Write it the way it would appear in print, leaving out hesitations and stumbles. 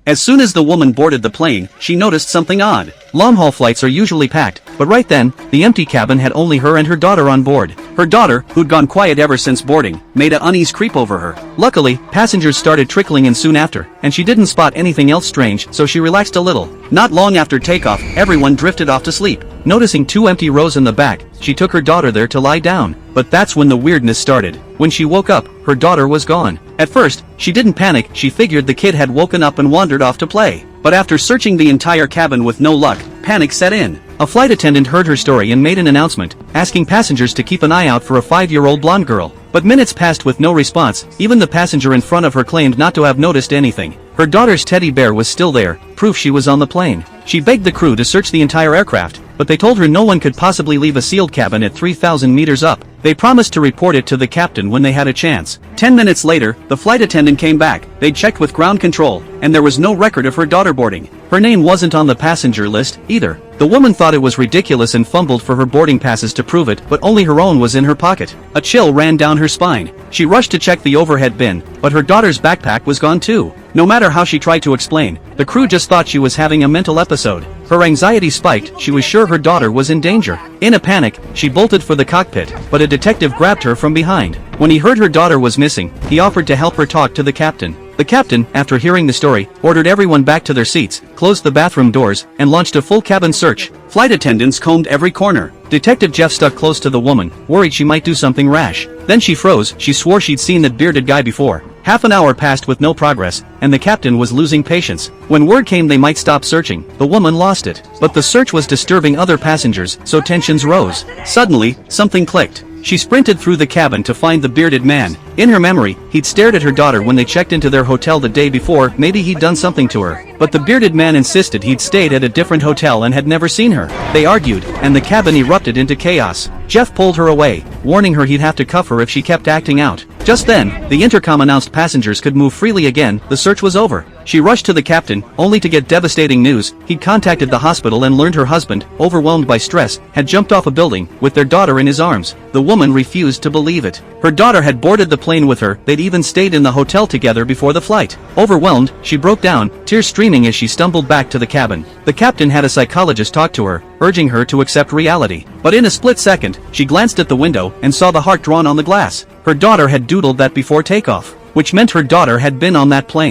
As soon as the woman boarded the plane, she noticed something odd. Long-haul flights are usually packed, but right then, the empty cabin had only her and her daughter on board. Her daughter, who'd gone quiet ever since boarding, made an unease creep over her. Luckily, passengers started trickling in soon after, and she didn't spot anything else strange, so she relaxed a little. Not long after takeoff, everyone drifted off to sleep. Noticing 2 empty rows in the back, she took her daughter there to lie down. But that's when the weirdness started. When she woke up, her daughter was gone. At first, she didn't panic, she figured the kid had woken up and wandered off to play. But after searching the entire cabin with no luck, panic set in. A flight attendant heard her story and made an announcement, asking passengers to keep an eye out for a 5-year-old blonde girl. But minutes passed with no response, even the passenger in front of her claimed not to have noticed anything. Her daughter's teddy bear was still there, proof she was on the plane. She begged the crew to search the entire aircraft, but they told her no one could possibly leave a sealed cabin at 3,000 meters up. They promised to report it to the captain when they had a chance. 10 minutes later, the flight attendant came back. They'd checked with ground control, and there was no record of her daughter boarding. Her name wasn't on the passenger list, either. The woman thought it was ridiculous and fumbled for her boarding passes to prove it, but only her own was in her pocket. A chill ran down her spine. She rushed to check the overhead bin, but her daughter's backpack was gone too. No matter how she tried to explain, the crew just thought she was having a mental episode. Her anxiety spiked, she was sure her daughter was in danger. In a panic, she bolted for the cockpit, but a detective grabbed her from behind. When he heard her daughter was missing, he offered to help her talk to the captain. The captain, after hearing the story, ordered everyone back to their seats, closed the bathroom doors, and launched a full cabin search. Flight attendants combed every corner. Detective Jeff stuck close to the woman, worried she might do something rash. Then she froze, she swore she'd seen that bearded guy before. Half an hour passed with no progress, and the captain was losing patience. When word came they might stop searching, the woman lost it. But the search was disturbing other passengers, so tensions rose. Suddenly, something clicked. She sprinted through the cabin to find the bearded man. In her memory, he'd stared at her daughter when they checked into their hotel the day before, maybe he'd done something to her. But the bearded man insisted he'd stayed at a different hotel and had never seen her. They argued, and the cabin erupted into chaos. Jeff pulled her away, warning her he'd have to cuff her if she kept acting out. Just then, the intercom announced passengers could move freely again, the search was over. She rushed to the captain, only to get devastating news. He'd contacted the hospital and learned her husband, overwhelmed by stress, had jumped off a building, with their daughter in his arms. The woman refused to believe it. Her daughter had boarded the plane with her, they'd even stayed in the hotel together before the flight. Overwhelmed, she broke down, tears streaming as she stumbled back to the cabin. The captain had a psychologist talk to her, urging her to accept reality. But in a split second, she glanced at the window and saw the heart drawn on the glass. Her daughter had doodled that before takeoff, which meant her daughter had been on that plane.